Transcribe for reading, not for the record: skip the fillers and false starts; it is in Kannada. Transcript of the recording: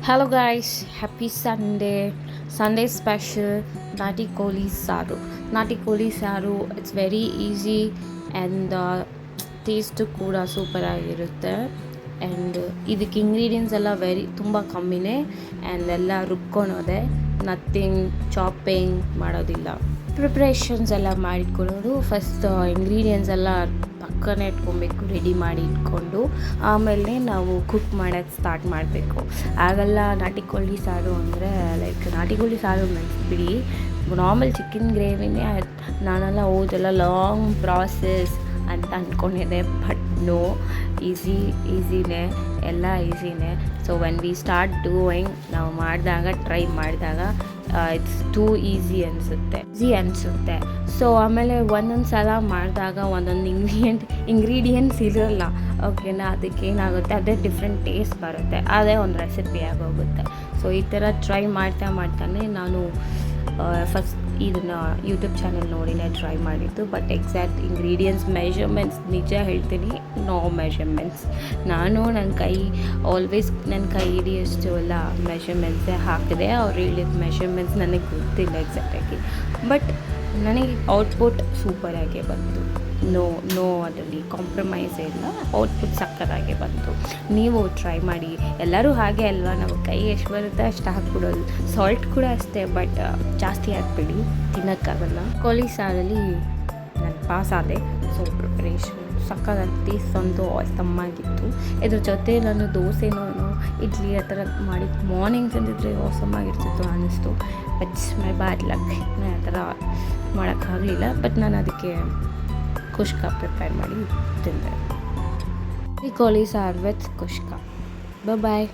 Hello guys, happy Sunday. Sunday special Nati Koli Saru. Nati Koli Saru, it's very easy and taste ಕೂಡ ಸೂಪರ್ ಆಗಿರುತ್ತೆ. ಆ್ಯಂಡ್ ಇದಕ್ಕೆ ಇಂಗ್ರೀಡಿಯೆಂಟ್ಸ್ ಎಲ್ಲ ತುಂಬ ಕಮ್ಮಿನೇ ಆ್ಯಂಡ್ ಎಲ್ಲ ರುಬ್ಕೊಳೋದೆ, ನಥಿಂಗ್ ಚಾಪಿಂಗ್ ಮಾಡೋದಿಲ್ಲ. ಪ್ರಿಪ್ರೇಷನ್ಸ್ ಎಲ್ಲ ಮಾಡಿಟ್ಕೊಳ್ಳೋದು, ಫಸ್ಟ್ ಇಂಗ್ರೀಡಿಯೆಂಟ್ಸ್ ಎಲ್ಲ ಪಕ್ಕನೇ ಇಟ್ಕೊಬೇಕು, ರೆಡಿ ಮಾಡಿ ಇಟ್ಕೊಂಡು ಆಮೇಲೆ ನಾವು ಕುಕ್ ಮಾಡೋಕ್ಕೆ ಸ್ಟಾರ್ಟ್ ಮಾಡಬೇಕು. ಆಗೆಲ್ಲ ನಾಟಿ ಕೋಳಿ ಸಾರು ಅಂದರೆ ಲೈಕ್ ನಾಟಿ ಕೋಳಿ ಸಾರು ಬಿಡಿ, ನಾರ್ಮಲ್ ಚಿಕನ್ ಗ್ರೇವಿನೇ ನಾನೆಲ್ಲ ಓದೆಲ್ಲ ಲಾಂಗ್ ಪ್ರಾಸೆಸ್ ಅಂತ ಅಂದ್ಕೊಂಡಿದ್ದೆ. ಬಟ್ ನೋ, ಈಸಿನೇ, ಎಲ್ಲ ಈಸಿನೇ. So when we start doing, ನಾವು ಟ್ರೈ ಮಾಡಿದಾಗ ಇಟ್ಸ್ ಟೂ ಈಸಿ ಅನಿಸುತ್ತೆ. ಸೊ ಆಮೇಲೆ ಒಂದೊಂದು ಸಲ ಮಾಡಿದಾಗ ಒಂದೊಂದು ಇಂಗ್ರೀಡಿಯೆಂಟ್ಸ್ ಇರೋಲ್ಲ, ಓಕೆನಾ, ಅದಕ್ಕೇನಾಗುತ್ತೆ, ಅದೇ ಡಿಫ್ರೆಂಟ್ ಟೇಸ್ಟ್ ಬರುತ್ತೆ, ಅದೇ ಒಂದು ರೆಸಿಪಿ ಆಗೋಗುತ್ತೆ. ಸೊ ಈ ಥರ ಟ್ರೈ ಮಾಡ್ತಾನೆ ನಾನು ಫಸ್ಟ್ ಇದನ್ನು ಯೂಟ್ಯೂಬ್ ಚಾನಲ್ ನೋಡಿನೇ ಟ್ರೈ ಮಾಡಿದ್ದು. ಬಟ್ ಎಕ್ಸಾಕ್ಟ್ ಇಂಗ್ರೀಡಿಯೆಂಟ್ಸ್ ಮೆಷರ್ಮೆಂಟ್ಸ್ ನಿಜ ಹೇಳ್ತೀನಿ, ನೋ ಮೆಷರ್ಮೆಂಟ್ಸ್. ನಾನು ನನ್ನ ಕೈ ಹಿಡಿಯೋಷ್ಟು ಎಲ್ಲ ಮೆಷರ್ಮೆಂಟ್ಸೇ ಹಾಕಿದೆ. ಅವ್ರು ಹೇಳಿದ ಮೆಷರ್ಮೆಂಟ್ಸ್ ನನಗೆ ಗೊತ್ತಿಲ್ಲ ಎಕ್ಸಾಕ್ಟಾಗಿ, ಬಟ್ ನನಗೆ ಔಟ್ಪುಟ್ ಸೂಪರಾಗೇ ಬಂತು. ನೋ ಅದರಲ್ಲಿ ಕಾಂಪ್ರಮೈಸ್ ಇಲ್ಲ, ಔಟ್ಪುಟ್ ಸಕ್ಕತ್ತಾಗೆ ಬಂತು. ನೀವು ಟ್ರೈ ಮಾಡಿ, ಎಲ್ಲರೂ ಹಾಗೆ ಅಲ್ವಾ, ನಾವು ಕೈ ಎಷ್ಟು ಬರುತ್ತೆ ಅಷ್ಟು ಹಾಕ್ಬಿಡೋದು. ಸಾಲ್ಟ್ ಕೂಡ ಅಷ್ಟೇ, ಬಟ್ ಜಾಸ್ತಿ ಹಾಕ್ಬಿಡಿ, ತಿನ್ನೋಕ್ಕಾಗಲ್ಲ. ಕೋಳಿ ಸಾರಲ್ಲಿ ನಾನು ಪಾಸ್ ಆದೆ. ಸೊ ಪ್ರಿಪ್ರೇಷನ್ ಸಕ್ಕತ್ತಾಗಿ ಟೇಸ್ಟ್ ಅಂತೂ ಅವಸಮಾಗಿತ್ತು. ಇದ್ರ ಜೊತೆ ನಾನು ದೋಸೆನೋ ಇಡ್ಲಿ ಆ ಥರ ಮಾಡಿ ಮಾರ್ನಿಂಗ್ ತಂದಿದ್ರೆ ಅವಸಮಾಗಿರ್ತಿತ್ತು ಅನ್ನಿಸ್ತು. ಬಟ್ ಮೈ ಬ್ಯಾಡ್ ಲಕ್, ನಾನು ಆ ಥರ ಮಾಡೋಕ್ಕಾಗಲಿಲ್ಲ. ಬಟ್ ನಾನು ಅದಕ್ಕೆ ಕುಷ್ಕ ಪ್ರಿಪೇರ್ ಮಾಡಿ ತಿಂದೆ. ಈ ಕೋಳಿ ಸಾರು ವಿತ್ ಕುಷ್ಕ. ಬಾಯ್.